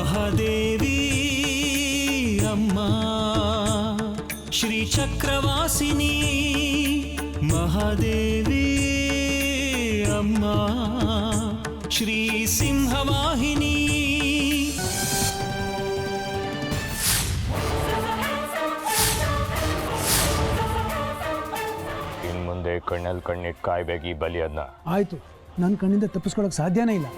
ಮಹಾದೇವಿ ಅಮ್ಮ ಶ್ರೀ ಚಕ್ರವಾಸಿನಿ ಮಹಾದೇವಿ ಅಮ್ಮ ಶ್ರೀ ಸಿಂಹವಾಹಿನಿ. ಇನ್ನು ಮುಂದೆ ಕಣ್ಣಲ್ಲಿ ಕಣ್ಣಿಟ್ಟು ಕಾಯ್ಬೇಕು ಈ ಬಲಿಯನ್ನ. ಆಯಿತು, ನನ್ನ ಕಣ್ಣಿಂದ ತಪ್ಪಿಸ್ಕೊಳ್ಳೋಕೆ ಸಾಧ್ಯನೇ ಇಲ್ಲ.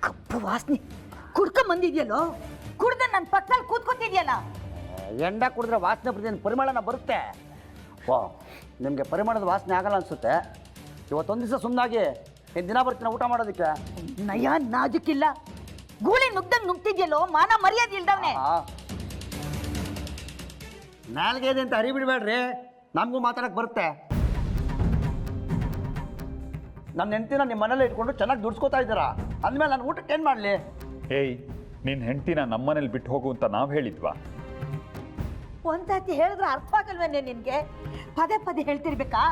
ಕಪ್ಪು ವಾಸನೆ ಕುಡ್ಕೊಂಡ್ ಬಂದಿದ್ಯಲ್ಲೋ, ಕುಡ್ದ ನನ್ನ ಪಕ್ಕದಲ್ಲಿ ಕೂತ್ಕೊತಿದ್ಯಲ್ಲ. ಎಂಡ ಕುಡಿದ್ರೆ ವಾಸನೆ ಬರ್ತೀನಿ, ಪರಿಮಳನ ಬರುತ್ತೆ. ಓ, ನಿಮಗೆ ಪರಿಮಳದ ವಾಸನೆ ಆಗಲ್ಲ ಅನಿಸುತ್ತೆ. ಇವತ್ತೊಂದು ದಿವಸ ಸುಮ್ಮನಾಗಿ ಇನ್ನು ದಿನ ಬರ್ತೀನಿ ಊಟ ಮಾಡೋದಕ್ಕೆ. ನಯ ನಾಜುಕಿಲ್ಲ, ಗೂಳಿ ನುಗ್ದಂಗೆ ನುಗ್ತಿದ್ಯಲ್ಲೋ, ಮಾನ ಮರ್ಯಾದೆ ಇಲ್ದವ್ನೆ. ನಾಲ್ಗೆ ಇದೆ ಅಂತ ಹರಿಬಿಡ್ಬೇಡ್ರಿ, ನಮಗೂ ಮಾತಾಡಕ್ಕೆ ಬರುತ್ತೆ. ನನ್ನ ಹೆಂಡ್ತಿನ ನಿಮ್ಮ ಮನೇಲಿ ಇಟ್ಕೊಂಡು ಚೆನ್ನಾಗಿ ದುಡ್ಸ್ಕೊತಾ ಇದ್ದೀರಾ, ಅಂದಮೇಲೆ ನಾನು ಊಟಕ್ಕೆ ಏನು ಮಾಡಲಿ? ಏಯ್, ನಿನ್ನ ಹೆಂಡ್ತಿನ ನಮ್ಮನೇಲಿ ಬಿಟ್ಟು ಹೋಗು ಅಂತ ನಾವು ಹೇಳಿದ್ವಾ? ಒಂದ್ಸತಿ ಹೇಳಿದ್ರೆ ಅರ್ಥ ಆಗಲ್ವೇನೆ ನಿನ್ಗೆ? ಪದೇ ಪದೇ ಹೇಳ್ತಿರ್ಬೇಕಾ?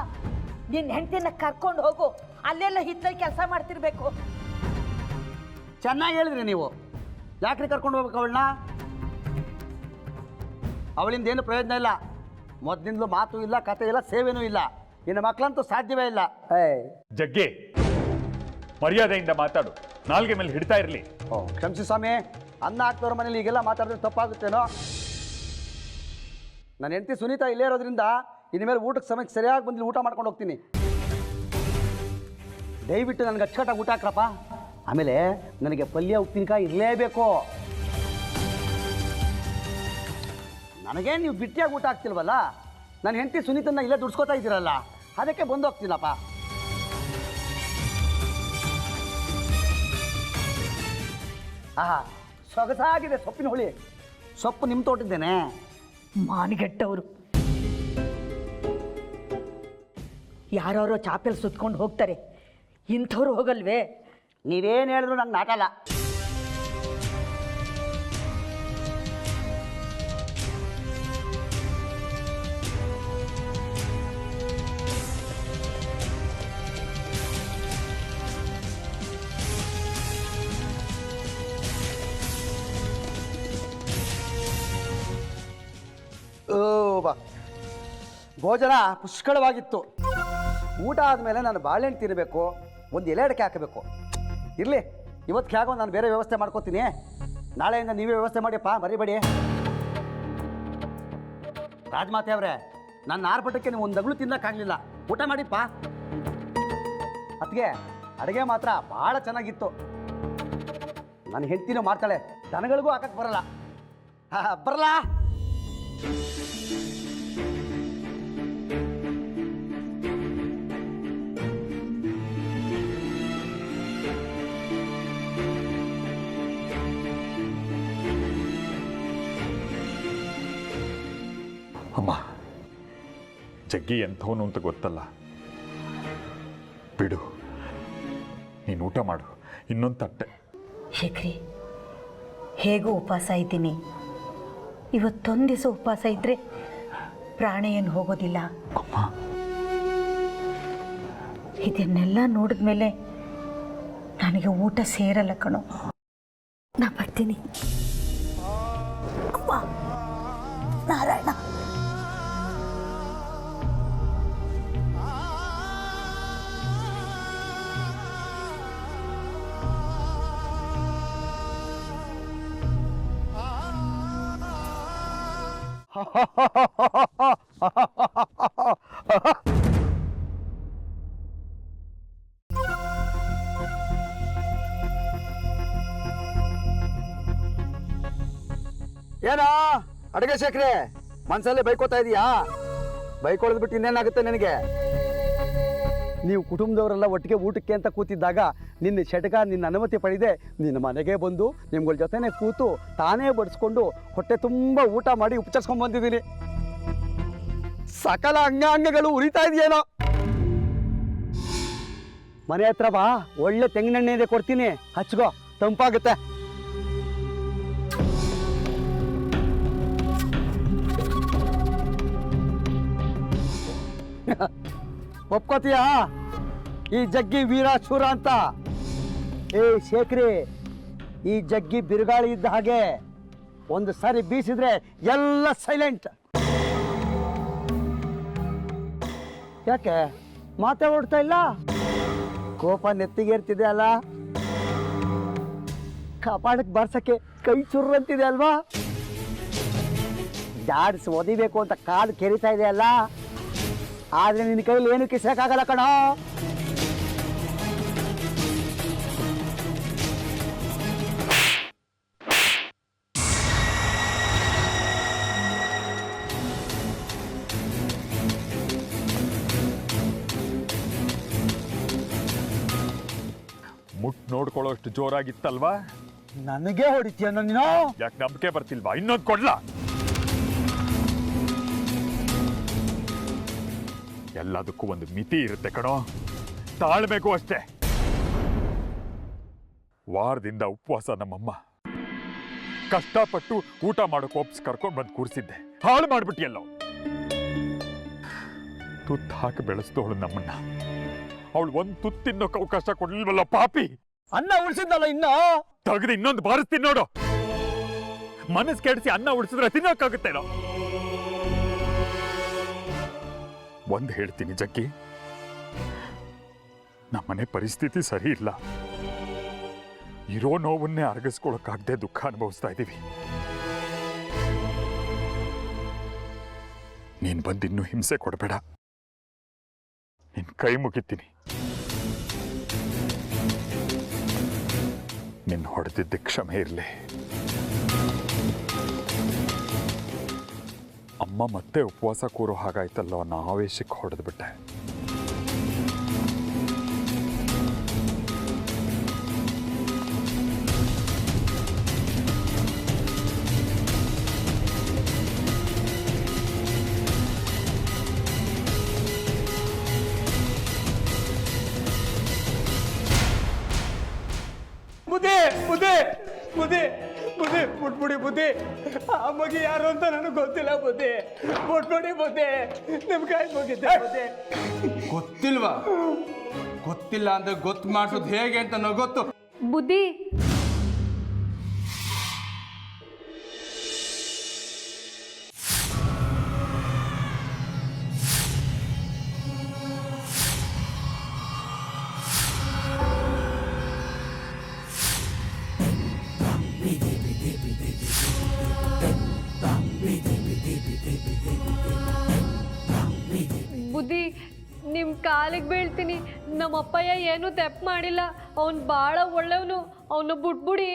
ನಿನ್ನ ಹೆಂಡತಿನ ಕರ್ಕೊಂಡು ಹೋಗು, ಅಲ್ಲೆಲ್ಲ ಹಿತ್ತಲ್ಲಿ ಕೆಲಸ ಮಾಡ್ತಿರ್ಬೇಕು. ಚೆನ್ನಾಗಿ ಹೇಳಿದ್ರಿ ನೀವು. ಯಾಕ್ರಿ ಕರ್ಕೊಂಡು ಹೋಗ್ಬೇಕು ಅವಳನ್ನ? ಅವಳಿಂದ ಏನು ಪ್ರಯೋಜನ ಇಲ್ಲ. ಮೊದಲಿಂದಲೂ ಮಾತು ಇಲ್ಲ, ಕತೆ ಇಲ್ಲ, ಸೇವೆನೂ ಇಲ್ಲ. ಇನ್ನು ಮಕ್ಕಳಂತೂ ಸಾಧ್ಯವೇ ಇಲ್ಲ. ಜಗ್ಗಿ, ಮರ್ಯಾದೆಯಿಂದ ಮಾತಾಡು, ನಾಲ್ಗೆ ಮೇಲೆ ಹಿಡ್ತಾ ಇರಲಿ. ಓ, ಕ್ಷಮಿಸಿ ಸ್ವಾಮಿ, ಅನ್ನ ಹಾಕ್ತವ್ರ ಮನೇಲಿ ಈಗೆಲ್ಲ ಮಾತಾಡಿದ್ರೆ ತಪ್ಪಾಗುತ್ತೇನೋ? ನನ್ನ ಹೆಂಡತಿ ಸುನೀತಾ ಇಲ್ಲೇ ಇರೋದ್ರಿಂದ ಇನ್ಮೇಲೆ ಊಟಕ್ಕೆ ಸಮಯಕ್ಕೆ ಸರಿಯಾಗಿ ಬಂದು ಊಟ ಮಾಡ್ಕೊಂಡು ಹೋಗ್ತೀನಿ. ದಯವಿಟ್ಟು ನನಗೆ ಅಚ್ಚುಕಟ್ಟಾಗಿ ಊಟ ಹಾಕ್ರಪ್ಪ. ಆಮೇಲೆ ನನಗೆ ಪಲ್ಯ ಉಪ್ಪಿನಕಾಯಿ ಇರಲೇಬೇಕು. ನನಗೆ ನೀವು ಬಿಟ್ಟಿಯಾಗಿ ಊಟ ಹಾಕ್ತಿಲ್ವಲ್ಲ, ನನ್ನ ಹೆಂಡತಿ ಸುನೀತನ್ನ ಇಲ್ಲೇ ದುಡ್ಸ್ಕೊತಾ ಇದ್ದೀರಲ್ಲ, ಅದಕ್ಕೆ ಬಂದು ಹೋಗ್ತೀನಪ್ಪ. ಆಹಾ, ಸೊಗಸಾಗಿದೆ ಸೊಪ್ಪಿನ ಹುಳಿ. ಸೊಪ್ಪು ನಿಮ್ಮ ತೋಟಿದ್ದೇನೆ. ಮಾನಗೆಟ್ಟವರು ಯಾರೋ ಚಾಪೆಲ್ ಸುತ್ಕೊಂಡು ಹೋಗ್ತಾರೆ, ಇಂಥವ್ರು ಹೋಗಲ್ವೇ? ನೀವೇನು ಹೇಳಿದ್ರು ನಂಗೆ ನಾಟಲ್ಲ. ಬಾ, ಭೋಜನ ಪುಷ್ಕಳವಾಗಿತ್ತು. ಊಟ ಆದಮೇಲೆ ನಾನು ಬಾಳೆಹಣ್ಣು ತಿನ್ನಬೇಕು, ಒಂದು ಎಲೆ ಅಡಿಕೆ ಹಾಕಬೇಕು. ಇರಲಿ, ಇವತ್ತು ಹೇಗೋ ನಾನು ಬೇರೆ ವ್ಯವಸ್ಥೆ ಮಾಡ್ಕೋತೀನಿ. ನಾಳೆಯಿಂದ ನೀವೇ ವ್ಯವಸ್ಥೆ ಮಾಡಿಯಪ್ಪ, ಮರಿಬೇಡಿ. ರಾಜಮಾತೆ ಅವರೇ, ನನ್ನ ಆರ್ಭಟಕ್ಕೆ ನೀವು ಒಂದು ಅಗಳು ತಿನ್ನೋಕ್ಕಾಗಲಿಲ್ಲ. ಊಟ ಮಾಡಿಪ್ಪ. ಅದಕ್ಕೆ ಅಡುಗೆ ಮಾತ್ರ ಭಾಳ ಚೆನ್ನಾಗಿತ್ತು. ನನ್ನ ಹೆಂಡ್ತಿನೂ ಮಾಡ್ತಾಳೆ, ದನಗಳಿಗೂ ಹಾಕಕ್ಕೆ ಬರಲ್ಲ. ಬರಲ್ಲ. ಅಮ್ಮ, ಜಗ್ಗಿ ಎಂಥವನು ಅಂತ ಗೊತ್ತಲ್ಲ, ಬಿಡು. ನೀನು ಊಟ ಮಾಡು, ಇನ್ನೊಂದು ತಟ್ಟೆ. ಶೇಖರಿ, ಹೇಗೂ ಉಪವಾಸ ಇದ್ದೀನಿ, ಇವತ್ತೊಂದು ದಿವಸ ಉಪವಾಸ ಇದ್ದರೆ ಪ್ರಾಣ ಏನು ಹೋಗೋದಿಲ್ಲ. ಇದನ್ನೆಲ್ಲ ನೋಡಿದ್ಮೇಲೆ ನನಗೆ ಊಟ ಸೇರಲ್ಲ ಕಣೋ. ನಾ ಬರ್ತೀನಿ. ಅಮ್ಮ, ನಾರಾಯಣ. ಏನೋ ಅಡುಗೆ ಶೇಖರೆ, ಮನ್ಸಲ್ಲೇ ಬೈಕೋತಾ ಇದೀಯಾ? ಬೈಕೊಳ್ಳೋದು ಬಿಟ್ಟು ಇನ್ನೇನಾಗುತ್ತೆ ನಿನಗೆ? ನೀವು ಕುಟುಂಬದವರೆಲ್ಲ ಒಟ್ಟಿಗೆ ಊಟಕ್ಕೆ ಅಂತ ಕೂತಿದ್ದಾಗ ನಿನ್ನ ಷಟಕ ನಿನ್ನ ಅನುಮತಿ ಪಡೆದೆ ನಿನ್ನ ಮನೆಗೆ ಬಂದು ನಿಮ್ಗಳ ಜೊತೆನೆ ಕೂತು ತಾನೇ ಬಡಿಸ್ಕೊಂಡು ಹೊಟ್ಟೆ ತುಂಬ ಊಟ ಮಾಡಿ ಉಪಚರಿಸ್ಕೊಂಡು ಬಂದಿದ್ದೀನಿ. ಸಕಲ ಅಂಗಾಂಗಗಳು ಉರಿತಾ ಇದೆಯೇನೋ. ಮನೆ ಹತ್ರ ಬಾ, ಒಳ್ಳೆ ತೆಂಗಿನೆಣ್ಣೆ ಇದೆ ಕೊಡ್ತೀನಿ, ಹಚ್ಕೋ, ತಂಪಾಗುತ್ತೆ. ಒಪ್ಕೋತೀಯಾ ಈ ಜಗ್ಗಿ ವೀರ ಶೂರ ಅಂತ? ಏ ಶೇಖರಿ, ಈ ಜಗ್ಗಿ ಬಿರುಗಾಳಿ ಇದ್ದ ಹಾಗೆ, ಒಂದು ಸಾರಿ ಬೀಸಿದ್ರೆ ಎಲ್ಲ ಸೈಲೆಂಟ್. ಯಾಕೆ ಮಾತೇ ಹೊರಡ್ತಾ ಇಲ್ಲ? ಕೋಪ ನೆತ್ತಿಗೇರ್ತಿದೆ ಅಲ್ಲ? ಕಾಪಾಡಕ್ಕೆ ಬಾರ್ಸಕ್ಕೆ ಕೈ ಚುರ್ರಂತಿದೆ ಅಲ್ವಾ? ಜಾಡ್ಸ್ ಒದಿಬೇಕು ಅಂತ ಕಾಲು ಕೆರಿತಾ ಇದೆ ಅಲ್ಲ? ಆದ್ರೆ ನಿನ್ನ ಕೈಲಿ ಏನು ಕಿಸಕ್ಕಾಗಲ್ಲ ಕಣೋ. ಮುಟ್ ನೋಡ್ಕೊಳ್ಳೋಷ್ಟು ಜೋರಾಗಿತ್ತಲ್ವಾ? ನನಗೆ ಹೊಡಿತೀಯ ನೀನು? ಯಾಕೆ ನಂಬಿಕೆ ಬರ್ತಿಲ್ವಾ? ಇನ್ನೊಂದು ಕೊಡ್ಲಾ? ಎಲ್ಲದಕ್ಕೂ ಒಂದು ಮಿತಿ ಇರುತ್ತೆ ಕಣೋ, ತಾಳ್ಬೇಕು ಅಷ್ಟೇ. ವಾರದಿಂದ ಉಪವಾಸ ನಮ್ಮಮ್ಮ ಕಷ್ಟಪಟ್ಟು ಊಟ ಮಾಡೋಕೆ ಒಪ್ಸ್ ಕರ್ಕೊಂಡು ಬಂದು ಕೂರಿಸಿದ್ದೆ, ಹಾಳು ಮಾಡ್ಬಿಟ್ಟಿಯಲ್ಲೋ. ತುತ್ತು ಹಾಕಿ ಬೆಳೆಸ್ದವಳು ನಮ್ಮನ್ನ, ಅವಳು ಒಂದು ತುತ್ತು ತಿನ್ನೋಕೆ ಅವಕಾಶ ಕೊಡ್ಲಿಲ್ವಲ್ಲ ಪಾಪಿ. ಅನ್ನ ಉಳಿಸಿದ್ನಲ್ಲ ಇನ್ನು ತೆಗೆದು ಇನ್ನೊಂದು ಬಾರಿಸ್ತೀನಿ ನೋಡು. ಮನಸ್ಸು ಕೆಡಿಸಿ ಅನ್ನ ಉಳಿಸಿದ್ರೆ ತಿನ್ನೋಕ್ಕಾಗುತ್ತೇನೋ? ಒಂದು ಹೇಳ್ತೀನಿ ಜಗ್ಗಿ, ನಮ್ಮನೆ ಪರಿಸ್ಥಿತಿ ಸರಿ ಇಲ್ಲ. ಇರೋ ನೋವನ್ನೇ ಅರಗಿಸ್ಕೊಳಕ್ಕಾಗದೆ ದುಃಖ ಅನುಭವಿಸ್ತಾ ಇದ್ದೀವಿ. ನೀನ್ ಬಂದಿನ್ನೂ ಹಿಂಸೆ ಕೊಡಬೇಡ, ನಿನ್ ಕೈ ಮುಗಿತೀನಿ. ನಿನ್ನ ಹೊಡೆದಿದ್ದ ಕ್ಷಮೆ ಇರಲಿ. ಅಮ್ಮ ಮತ್ತೆ ಉಪವಾಸ ಕೂರೋ ಹಾಗಾಯ್ತಲ್ಲೋ ಅನ್ನೋ ಆವೇಶಕ್ಕೆ ಹೊಡೆದ್ಬಿಟ್ಟೆ. ಬುದ್ಧಿ ಬುದ್ಧಿ ಬುದ್ಧಿ ಬುದ್ಧಿ ಮುಟ್ಬಿಡಿ ಬುದ್ಧಿ. ಆ ಮಗಿ ಯಾರು ಅಂತ ನನಗೆ ಗೊತ್ತಿಲ್ಲ ಬುದ್ಧಿ. ಮುಟ್ಬಿಡಿ ಬುದ್ಧಿ, ನಿಮ್ ಕೈ ಮುಗಿದ್ದೆ ಬುದ್ಧಿ. ಗೊತ್ತಿಲ್ವಾ? ಗೊತ್ತಿಲ್ಲ ಅಂದ್ರೆ ಗೊತ್ತು ಮಾಡಿಸೋದು ಹೇಗೆ ಅಂತ ನನಗೆ ಗೊತ್ತು. ಬುದ್ಧಿ, ಬುದ್ಧಿ ನಿಮ್ಮ ಕಾಲಿಗೆ ಬೀಳ್ತೀನಿ. ನಮ್ಮ ಅಪ್ಪಯ್ಯ ಏನೂ ತೆಪ್ಪು ಮಾಡಿಲ್ಲ, ಅವನು ಭಾಳ ಒಳ್ಳೆಯವನು, ಅವನು ಬಿಟ್ಬಿಡಿ.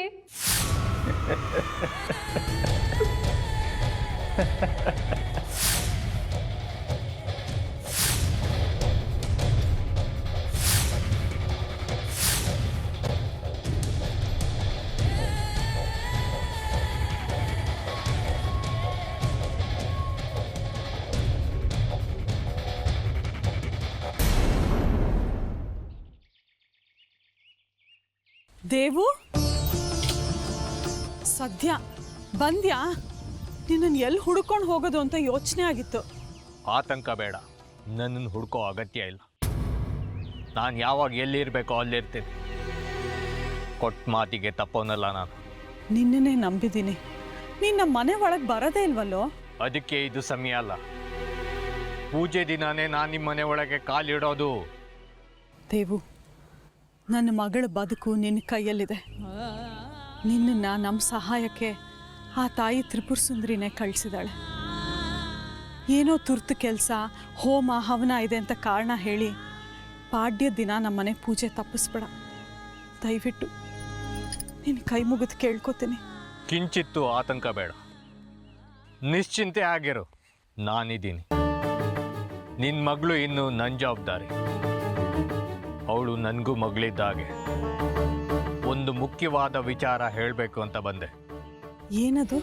ದೇವು, ಸದ್ಯ ಬಂದ್ಯಾ? ನಿನ್ನನ್ನು ಎಲ್ಲಿ ಹುಡ್ಕೊಂಡು ಹೋಗೋದು ಅಂತ ಯೋಚನೆ ಆಗಿತ್ತು. ಆತಂಕ ಬೇಡ, ನನ್ನನ್ನು ಹುಡ್ಕೋ ಅಗತ್ಯ ಇಲ್ಲ. ನಾನು ಯಾವಾಗ ಎಲ್ಲಿರಬೇಕೋ ಅಲ್ಲಿರ್ತೀನಿ. ಕೊಟ್ಟ ಮಾತಿಗೆ ತಪ್ಪೋನಲ್ಲ ನಾನು. ನಿನ್ನನ್ನೇ ನಂಬಿದ್ದೀನಿ. ನೀನು ನಮ್ಮ ಮನೆ ಒಳಗೆ ಬರೋದೇ ಇಲ್ವಲ್ಲೋ? ಅದಕ್ಕೆ ಇದು ಸಮಯ ಅಲ್ಲ. ಪೂಜೆ ದಿನಾನೇ ನಾನು ನಿಮ್ಮ ಮನೆ ಒಳಗೆ ಕಾಲಿಡೋದು. ದೇವು, ನನ್ನ ಮಗಳ ಬದುಕು ನಿನ್ನ ಕೈಯಲ್ಲಿದೆ. ನಿನ್ನನ್ನು ನಮ್ಮ ಸಹಾಯಕ್ಕೆ ಆ ತಾಯಿ ತ್ರಿಪುರ ಸುಂದರಿನೇ ಕಳಿಸಿದಾಳೆ. ಏನೋ ತುರ್ತು ಕೆಲಸ, ಹೋಮ ಹವನ ಇದೆ ಅಂತ ಕಾರಣ ಹೇಳಿ ಪಾಡ್ಯ ದಿನ ನಮ್ಮನೆ ಪೂಜೆ ತಪ್ಪಿಸ್ಬೇಡ. ದಯವಿಟ್ಟು ನಿನ್ನ ಕೈ ಮುಗಿದು ಕೇಳ್ಕೊತೀನಿ. ಕಿಂಚಿತ್ತು ಆತಂಕ ಬೇಡ, ನಿಶ್ಚಿಂತೆ ಆಗಿರು. ನಾನಿದ್ದೀನಿ. ನಿನ್ನ ಮಗಳು ಇನ್ನು ನನ್ನ ಜವಾಬ್ದಾರಿ. ಅವಳು ನನಗೂ ಮಗಳಿದ್ದಾಗೆ. ಒಂದು ಮುಖ್ಯವಾದ ವಿಚಾರ ಹೇಳಬೇಕು ಅಂತ ಬಂದೆ. ಏನದು?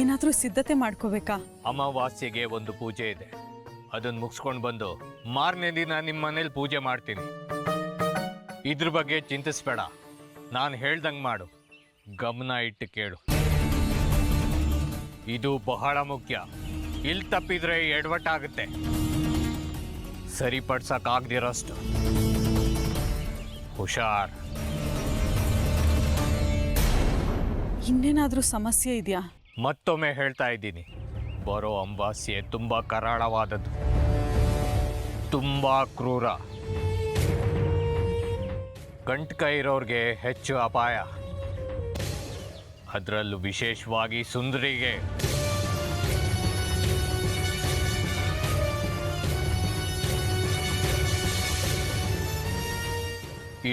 ಏನಾದರೂ ಸಿದ್ಧತೆ ಮಾಡ್ಕೋಬೇಕಾ? ಅಮಾವಾಸ್ಯೆಗೆ ಒಂದು ಪೂಜೆ ಇದೆ. ಅದನ್ನು ಮುಗಿಸ್ಕೊಂಡು ಬಂದು ಮಾರನೇ ದಿನ ನಿಮ್ಮ ಮನೇಲಿ ಪೂಜೆ ಮಾಡ್ತೀನಿ. ಇದ್ರ ಬಗ್ಗೆ ಚಿಂತಿಸ್ಬೇಡ. ನಾನು ಹೇಳ್ದಂಗೆ ಮಾಡು. ಗಮನ ಇಟ್ಟು ಕೇಳು. ಇದು ಬಹಳ ಮುಖ್ಯ. ಇಲ್ಲಿ ತಪ್ಪಿದ್ರೆ ಎಡವಟ್ಟಾಗುತ್ತೆ. ಸರಿಪಡ್ಸಕ್ಕಾಗ್ದಿರೋಷ್ಟು ಹುಷಾರ್. ಇನ್ನೇನಾದರೂ ಸಮಸ್ಯೆ ಇದೆಯಾ? ಮತ್ತೊಮ್ಮೆ ಹೇಳ್ತಾ ಇದ್ದೀನಿ, ಬರೋ ಅಮಾವಾಸ್ಯೆ ತುಂಬ ಕರಾಳವಾದದ್ದು, ತುಂಬ ಕ್ರೂರ. ಕಂಟಕ ಇರೋರಿಗೆ ಹೆಚ್ಚು ಅಪಾಯ. ಅದರಲ್ಲೂ ವಿಶೇಷವಾಗಿ ಸುಂದರಿಗೆ.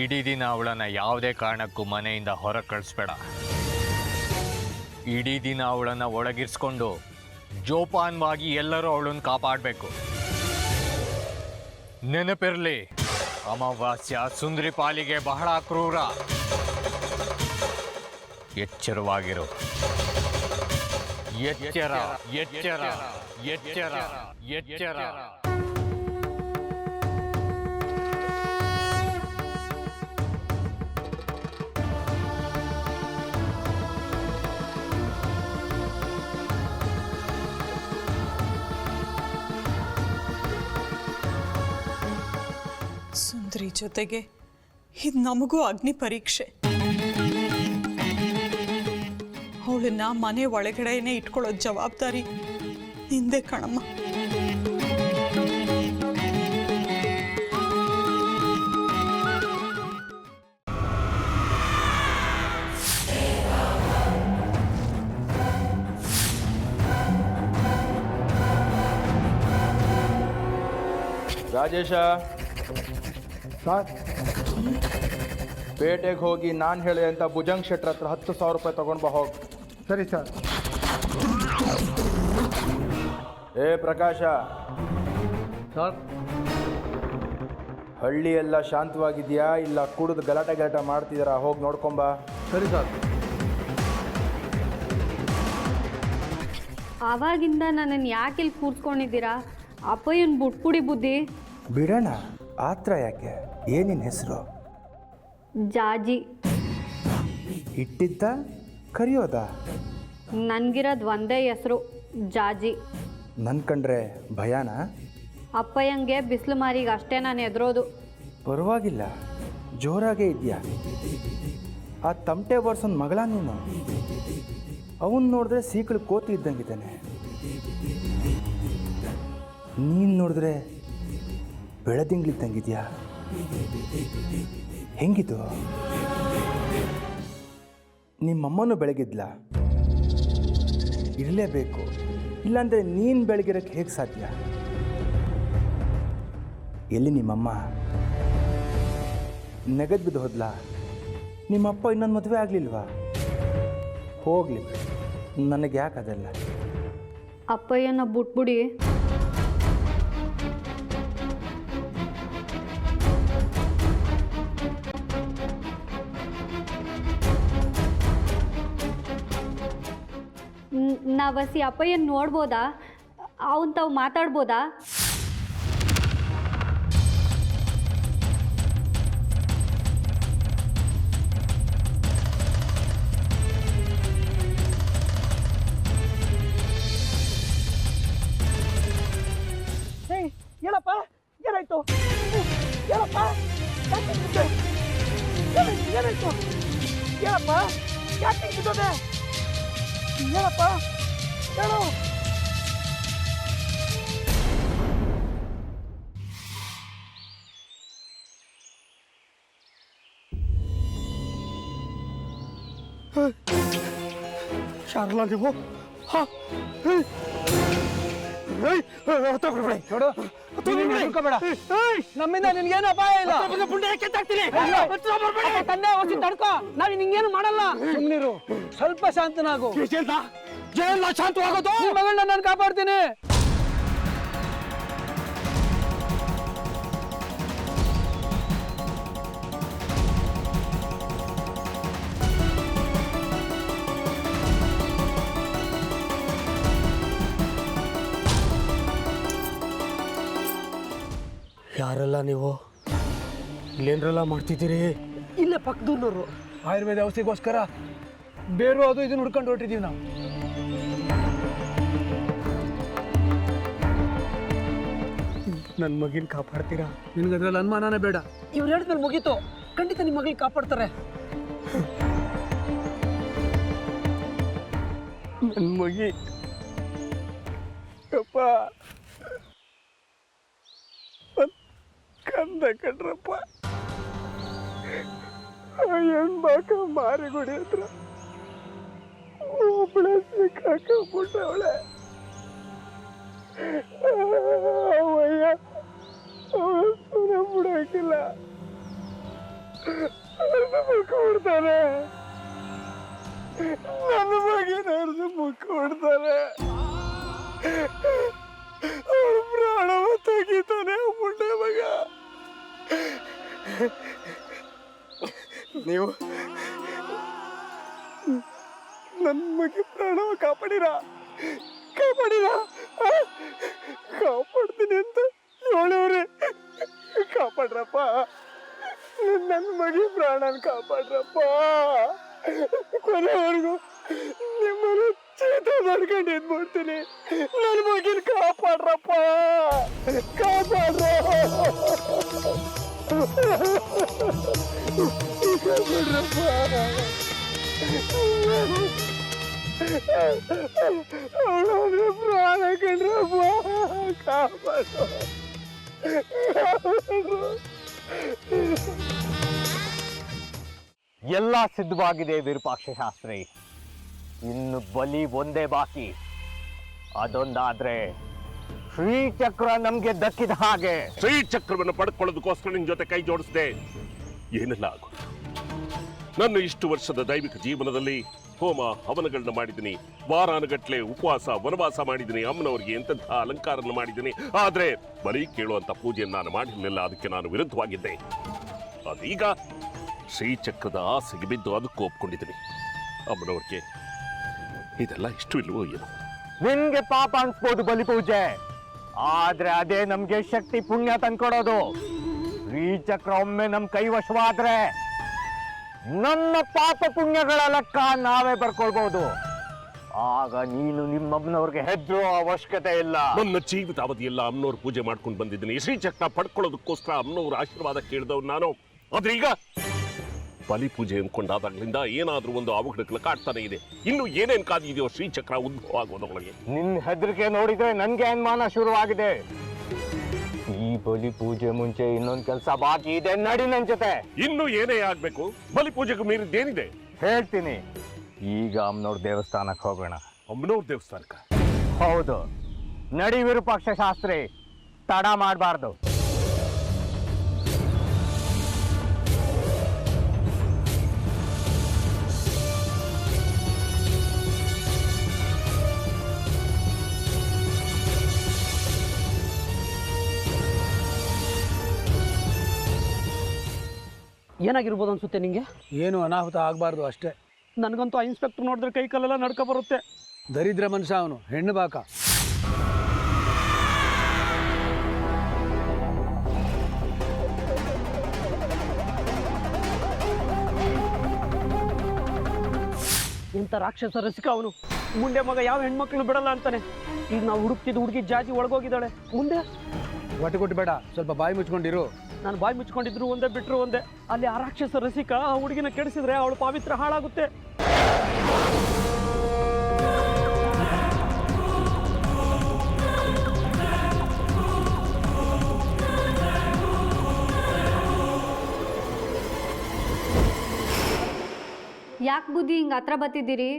ಇಡೀ ದಿನ ಅವಳನ್ನು ಯಾವುದೇ ಕಾರಣಕ್ಕೂ ಮನೆಯಿಂದ ಹೊರಗೆ ಕಳಿಸ್ಬೇಡ. ಇಡೀ ದಿನ ಅವಳನ್ನು ಒಳಗಿರಿಸ್ಕೊಂಡು ಜೋಪಾನವಾಗಿ ಎಲ್ಲರೂ ಅವಳನ್ನು ಕಾಪಾಡಬೇಕು. ನೆನಪಿರಲಿ, ಅಮಾವಾಸ್ಯ ಸುಂದರಿ ಪಾಲಿಗೆ ಬಹಳ ಕ್ರೂರ. ಎಚ್ಚರವಾಗಿರು. ಎಚ್ಚರ, ಎಚ್ಚರ, ಎಚ್ಚರ, ಎಚ್ಚರ. ಸುಂದರಿ ಜೊತೆಗೆ ಇದು ನಮಗೂ ಅಗ್ನಿ ಪರೀಕ್ಷೆ. ಅವಳನ್ನ ಮನೆ ಒಳಗಡೆನೇ ಇಟ್ಕೊಳ್ಳೋ ಜವಾಬ್ದಾರಿ ನಿಂದೆ ಕಣಮ್ಮ. ರಾಜೇಶ, ಸರ್, ಪೇಟೆಗೆ ಹೋಗಿ ನಾನು ಹೇಳಿದೆ ಅಂತ ಭುಜಂಗ್ ಶೆಟ್ರ್ ಹತ್ರ 10,000 ರೂಪಾಯಿ ತೊಗೊಂಡು ಬಾ ಹೋಗಿ. ಸರಿ ಸರ್. ಏ ಪ್ರಕಾಶ, ಸರ್, ಹಳ್ಳಿ ಎಲ್ಲ ಶಾಂತವಾಗಿದೆಯಾ ಇಲ್ಲ ಕುಡಿದು ಗಲಾಟೆ ಮಾಡ್ತಿದ್ದೀರಾ? ಹೋಗಿ ನೋಡ್ಕೊಂಬ. ಸರಿ ಸರ್. ಆವಾಗಿಂದ ನನ್ನನ್ನು ಯಾಕೆ ಇಲ್ಲಿ ಕೂರ್ಸ್ಕೊಂಡಿದ್ದೀರಾ? ಅಪ್ಪಯ್ಯನ ಬುಟ್ಪುಡಿ ಬುದ್ಧಿ. ಬಿಡೋಣ, ಆತ್ರ ಯಾಕೆ? ಏನಿನ ಹೆಸರು? ಜಾಜಿ. ಇಟ್ಟಿದ್ದ ಕರಿಯೋದಾ? ನನಗಿರೋದು ಒಂದೇ ಹೆಸರು, ಜಾಜಿ. ನನ್ನ ಕಂಡ್ರೆ ಭಯಾನ? ಅಪ್ಪಯ್ಯಂಗೆ ಬಿಸಿಲು ಮಾರಿಗೆ ಅಷ್ಟೇ ನಾನು ಎದುರೋದು. ಪರವಾಗಿಲ್ಲ, ಜೋರಾಗೇ ಇದೆಯಾ. ಆ ತಮಟೆ ಬರ್ಸೋನ್ ಮಗಳ ನೀನು. ಅವನು ನೋಡಿದ್ರೆ ಸೀಕಳು ಕೋತಿ ಇದ್ದಂಗಿದ್ದಾನೆ. ನೀನು ನೋಡಿದ್ರೆ ಬೆಳದಿಂಗ್ಳಿದ್ದಂಗಿದೆಯಾ. ಹೆಂಗಿದು? ನಿಮ್ಮಮ್ಮನೂ ಬೆಳಗಿದ್ಲ? ಇರಲೇಬೇಕು, ಇಲ್ಲಾಂದರೆ ನೀನು ಬೆಳಗಿರೋಕ್ಕೆ ಹೇಗೆ ಸಾಧ್ಯ? ಎಲ್ಲಿ ನಿಮ್ಮಮ್ಮ? ನೆಗದ್ ಬಿದ್ದು ಹೋದ್ಲಾ? ನಿಮ್ಮಪ್ಪ ಇನ್ನೊಂದು ಮದುವೆ ಆಗಲಿಲ್ವಾ? ಹೋಗಲಿ, ನನಗೆ ಯಾಕೆ ಅದೆಲ್ಲ? ಅಪ್ಪಯ್ಯನ ಬುಟ್ಬುಡಿ. ನಾವಸಿ ಅಪ್ಪಯ್ಯನ ನೋಡ್ಬೋದಾ? ಅವನ್ ತಾವು ಮಾತಾಡ್ಬೋದಾ? ಹೇಳಪ್ಪ ಯಾಕೆ ಬಿದ್ದೋದೆ ಹೇಳಪ್ಪ ಹೇಳು ಶಾರಲಾ ನೀವು ನೋಡು ನಮ್ಮಿಂದ ನಿನ್ಗೇನು ಅಪಾಯ ಇಲ್ಲ ತಂದೆ ಹೊಸಿ ತಡ್ಕೋ ನಾವ್ ನಿಂಗೇನು ಮಾಡಲ್ಲ ಸುಮ್ನಿರು ಸ್ವಲ್ಪ ಶಾಂತನಾಗು ಶಾಂತವಾಗೋದು ಮಗಳನ್ನ ನಾನು ಕಾಪಾಡ್ತೀನಿ ಯಾರೆಲ್ಲ ನೀವು ಇಲ್ಲೇನ್ರೆಲ್ಲ ಮಾಡ್ತಿದ್ದೀರಿ? ಇಲ್ಲೇ ಪಕ್ಕದೂರ್ನವರು ಆಯುರ್ವೇದ ಔಷಧಿಗೋಸ್ಕರ ಬೇರು ಅದು ಇದನ್ನ ಹುಡ್ಕೊಂಡು ಹೊರಟಿದ್ದೀವಿ ನಾವು. ನನ್ನ ಮಗಿನ ಕಾಪಾಡ್ತೀರಾ? ನಿನ್ಗೆ ಅದ್ರಲ್ಲಿ ಅನುಮಾನನೇ ಬೇಡ. ಇವ್ರು ಹೇಳಿದ್ಮೇಲೆ ಮುಗೀತು, ಖಂಡಿತ ನಿಮ್ಮ ಮಗಿನ ಕಾಪಾಡ್ತಾರೆ. ನನ್ನ ಮಗಿ ಅಪ್ಪ ಕಂದ ಕಣ್ರಪ್ಪ, ಹೆಣ್ಬಾಕ ಮಾರಿಗುಡಿ ಹತ್ರ ಒಬ್ಬಳೆ ಸಿಕ್ಕಾಕೊಂಡ್ಬಿಟ್ಟವಳೆ. ಅವಯ್ಯ ಸುಮ್ಮನೆ ಬಿಡೋಕಿಲ್ಲ, ಮುಖ ಬಿಡ್ತಾನೆ. ನನ್ನ ಮಗಿನ ಮುಖ ಬಿಡ್ತಾನೆ. ಅವ್ರ ಪ್ರಾಣವ ತೆಗಿತಾನೆ ಮುಂಡೆ ಮಗ. ನೀವು ನನ್ನ ಮಗಿ ಪ್ರಾಣವ ಕಾಪಾಡಿರಾ ಕಾಪಾಡ್ತೀನಿ ಅಂತ ಹೇಳವ್ರೆ. ಕಾಪಾಡ್ರಪ್ಪ, ನನ್ನ ಮಗಿ ಪ್ರಾಣನ ಕಾಪಾಡ್ರಪ್ಪ. ಕೊನೆವರೆಗೂ ನಿಮ್ಮನ್ನು ಚೇತ ಮಾಡ್ಕೊಂಡು ಎದ್ಬಿಡ್ತೀನಿ. ನನ್ನ ಮಗಿನ ಕಾಪಾಡ್ರಪ್ಪ, ಕಾಪಾಡ್ರ. ಪ್ರಾಣ ಕಂಡ್ರಪ್ಪ, ಕಾಪಾಡ್ರ. ಎಲ್ಲ ಸಿದ್ಧವಾಗಿದೆ ವಿರೂಪಾಕ್ಷ ಶಾಸ್ತ್ರಿ. ಇನ್ನು ಬಲಿ ಒಂದೇ ಬಾಕಿ. ಅದೊಂದಾದ್ರೆ ಶ್ರೀಚಕ್ರ ನಮ್ಗೆ ದಕ್ಕಿದ ಹಾಗೆ. ಶ್ರೀಚಕ್ರವನ್ನು ಪಡ್ಕೊಳ್ಳೋದಕ್ಕೋಸ್ಕರ ನಿನ್ ಜೊತೆ ಕೈ ಜೋಡಿಸಿದೆ. ಏನೆಲ್ಲ ಆಗುತ್ತೆ? ನನ್ನ ಇಷ್ಟು ವರ್ಷದ ದೈವಿಕ ಜೀವನದಲ್ಲಿ ಹೋಮ ಹವನಗಳನ್ನ ಮಾಡಿದ್ದೀನಿ, ವಾರಾನುಗಟ್ಲೆ ಉಪವಾಸ ವನವಾಸ ಮಾಡಿದ್ದೀನಿ, ಅಮ್ಮನವರಿಗೆ ಎಂತೆಂಥ ಅಲಂಕಾರನ ಮಾಡಿದ್ದೀನಿ. ಆದ್ರೆ ಬಲಿ ಕೇಳುವಂತ ಪೂಜೆಯನ್ನು ನಾನು ಮಾಡಿರಲಿಲ್ಲ. ಅದಕ್ಕೆ ನಾನು ವಿರುದ್ಧವಾಗಿದ್ದೆ. ಅದೀಗ ಶ್ರೀಚಕ್ರದ ಆಸೆಗೆ ಬಿದ್ದು ಅದಕ್ಕೂ ಒಪ್ಕೊಂಡಿದ್ದೀನಿ. ಅಮ್ಮನವ್ರಿಗೆ ಇದೆಲ್ಲ ಇಷ್ಟು ಇಲ್ವೋ ಏನು? ನಿನ್ಗೆ ಪಾಪ ಅನ್ಸ್ಬೋದು ಬಲಿ ಪೂಜೆ, ಆದ್ರೆ ಅದೇ ನಮ್ಗೆ ಶಕ್ತಿ ಪುಣ್ಯ ತಂದ್ಕೊಡೋದು. ಶ್ರೀಚಕ್ರ ಒಮ್ಮೆ ನಮ್ ಕೈವಶವಾದ್ರೆ ನನ್ನ ಪಾಪ ಪುಣ್ಯಗಳ ಲೆಕ್ಕ ನಾವೇ ಬರ್ಕೊಳ್ಬಹುದು. ಆಗ ನೀನು ನಿಮ್ಮಮ್ಮನವ್ರಿಗೆ ಹೆದ್ರು ಅವಶ್ಯಕತೆ ಇಲ್ಲ. ನನ್ನ ಜೀವಿತ ಅವಧಿಯೆಲ್ಲ ಅಮ್ಮನವ್ರ ಪೂಜೆ ಮಾಡ್ಕೊಂಡು ಬಂದಿದ್ದೀನಿ. ಶ್ರೀಚಕ್ರ ಪಡ್ಕೊಳ್ಳೋದಕ್ಕೋಸ್ಕರ ಅಮ್ಮನವ್ರ ಆಶೀರ್ವಾದ ಕೇಳಿದವ್ ನಾನು. ಆದ್ರೆ ಈಗ ಬಲಿ ಪೂಜೆ ಅಂದ್ಕೊಂಡಾದಾಗ್ಲಿಂದ ಏನಾದ್ರೂ ಒಂದು ಅವಘಡಗಳು ಕಾಡ್ತಾನೆ ಇದೆ. ಇನ್ನು ಏನೇನ್ ಕಾದಿದೆಯೋ ಶ್ರೀಚಕ್ರ ಉದ್ಭವ ಆಗೋದೊಳಗೆ. ನಿನ್ ಹೆದರಿಕೆ ನೋಡಿದ್ರೆ ನನ್ಗೆ ಅನುಮಾನ ಶುರುವಾಗಿದೆ. ಈ ಬಲಿ ಪೂಜೆ ಮುಂಚೆ ಇನ್ನೊಂದ್ ಕೆಲಸ ಬಾಕಿ ಇದೆ. ನಡಿ ನನ್ ಜೊತೆ. ಇನ್ನು ಏನೇ ಆಗ್ಬೇಕು? ಬಲಿ ಪೂಜೆಗೂ ಮೀರಿದ್ದೇನಿದೆ ಹೇಳ್ತೀನಿ. ಈಗ ಅಮ್ಮನವ್ರ ದೇವಸ್ಥಾನಕ್ಕೆ ಹೋಗೋಣ. ಅಮ್ಮನವ್ರ ದೇವಸ್ಥಾನಕ್ಕ? ಹೌದು, ನಡಿ ವಿರೂಪಾಕ್ಷ ಶಾಸ್ತ್ರಿ, ತಡ ಮಾಡಬಾರ್ದು. ಏನಾಗಿರ್ಬೋದು ಅನ್ಸುತ್ತೆ ನಿಂಗೆ? ಏನು ಅನಾಹುತ ಆಗಬಾರ್ದು ಅಷ್ಟೇ. ನನಗಂತೂ ಆ ಇನ್ಸ್ಪೆಕ್ಟರ್ ನೋಡಿದ್ರೆ ಕೈ ಕಾಲೆಲ್ಲ ನಡ್ಕ ಬರುತ್ತೆ. ದರಿದ್ರ ಮನುಷ್ಯ ಅವನು, ಹೆಣ್ಣು ಬಾಕ. ಎಂತ ರಾಕ್ಷಸ ರಸಿಕ ಅವನು. ಮುಂದೆ ಮಗ ಯಾವ ಹೆಣ್ಮಕ್ಳು ಬಿಡಲ್ಲ ಅಂತಾನೆ. ಈಗ ನಾವು ಹುಡುಕ್ತಿದ್ದು ಹುಡುಗಿ ಜಾಜಿ ಒಳಗೋಗಿದ್ದಾಳೆ. ಮುಂದೆ ಹೊಟ್ಟೆ ಕೊಟ್ಟು ಬೇಡ, ಸ್ವಲ್ಪ ಬಾಯಿ ಮುಚ್ಕೊಂಡಿರು. ನಾನು ಬಾಯಿ ಮುಚ್ಕೊಂಡಿದ್ರು ಒಂದೇ ಬಿಟ್ಟರು ಒಂದೇ. ಅಲ್ಲಿ ಆ ರಾಕ್ಷಸ ರಸಿಕ ಆ ಹುಡುಗಿನ ಕೆಡಿಸಿದ್ರೆ ಅವಳು ಪಾವಿತ್ರ ಹಾಳಾಗುತ್ತೆ. ಯಾಕೆ ಬುದ್ಧಿ ಹಿಂಗೆ ಹತ್ರ ಬತ್ತಿದ್ದೀರಿ?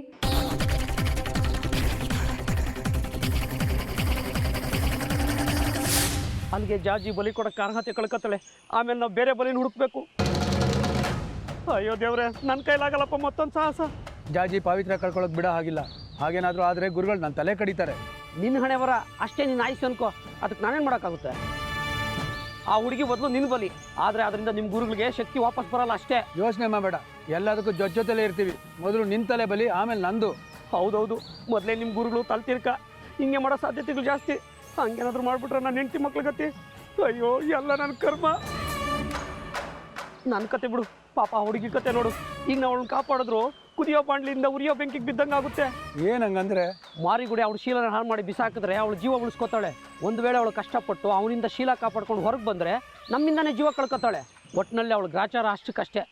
ಅಲ್ಲಿಗೆ ಜಾಜಿ ಬಲಿ ಕೊಡೋಕ್ಕೆ ಅರ್ಹತೆ ಕಳ್ಕೊತಾಳೆ. ಆಮೇಲೆ ನಾವು ಬೇರೆ ಬಲಿನ ಹುಡುಕ್ಬೇಕು. ಅಯ್ಯೋ ದೇವ್ರೆ, ನನ್ನ ಕೈಲಾಗಲ್ಲಪ್ಪ ಮತ್ತೊಂದು ಸಾಹಸ. ಜಾಜಿ ಪಾವಿತ್ರ ಕಳ್ಕೊಳ್ಳೋದು ಬಿಡೋ ಹಾಗಿಲ್ಲ. ಹಾಗೇನಾದರೂ ಆದರೆ ಗುರುಗಳು ನನ್ನ ತಲೆ ಕಡಿತಾರೆ. ನಿನ್ನ ಹಣೆ ಬರ ಅಷ್ಟೇ, ನೀನು ಆಯ್ಸು ಅನ್ಕೋ. ಅದಕ್ಕೆ ನಾನೇನು ಮಾಡೋಕ್ಕಾಗುತ್ತೆ? ಆ ಹುಡುಗಿ ಬದಲು ನಿನ್ನ ಬಲಿ. ಆದರೆ ಅದರಿಂದ ನಿಮ್ಮ ಗುರುಗಳಿಗೆ ಶಕ್ತಿ ವಾಪಸ್ ಬರಲ್ಲ ಅಷ್ಟೇ. ಯೋಚನೆ ಮಾಡಬೇಡ, ಎಲ್ಲದಕ್ಕೂ ಜೊತೆಲೇ ಇರ್ತೀವಿ. ಮೊದಲು ನಿನ್ನ ತಲೆ ಬಲಿ, ಆಮೇಲೆ ನಂದು. ಹೌದೌದು, ಮೊದಲೇ ನಿಮ್ಮ ಗುರುಗಳು ತಲ್ತಿರ್ಕ ಹಿಂಗೆ ಮಾಡೋ ಸಾಧ್ಯತೆಗಳು ಜಾಸ್ತಿ. ಹಂಗೇನಾದ್ರು ಮಾಡಿಬಿಟ್ರೆ ನನ್ನ ಹೆಂಡತಿ ಮಕ್ಳ ಗತಿ. ಅಯ್ಯೋ, ಎಲ್ಲ ನನ್ನ ಕರ್ಮ. ನನ್ನ ಕತೆ ಬಿಡು, ಪಾಪ ಹುಡುಗಿ ಕತೆ ನೋಡು. ಈಗ ನಾವು ಅವಳನ್ನ ಕಾಪಾಡಿದ್ರು ಕುದಿಯೋ ಬಾಂಡ್ಲಿಂದ ಉರಿಯೋ ಬೆಂಕಿಗೆ ಬಿದ್ದಂಗೆ ಆಗುತ್ತೆ. ಏನಂಗಂದ್ರೆ ಮಾರಿಗುಡಿ ಅವಳು ಶೀಲನ ಹಾಳು ಮಾಡಿ ಬಿಸಾಕಿದ್ರೆ ಅವಳು ಜೀವ ಉಳಿಸ್ಕೊತಾಳೆ. ಒಂದು ವೇಳೆ ಅವಳು ಕಷ್ಟಪಟ್ಟು ಅವನಿಂದ ಶೀಲ ಕಾಪಾಡ್ಕೊಂಡು ಹೊರಗೆ ಬಂದರೆ ನಮ್ಮಿಂದನೇ ಜೀವ ಕಳ್ಕೊತಾಳೆ. ಒಟ್ಟಿನಲ್ಲಿ ಅವಳು ಗ್ರಾಚಾರ ಅಷ್ಟಕ್ಕಷ್ಟೇ.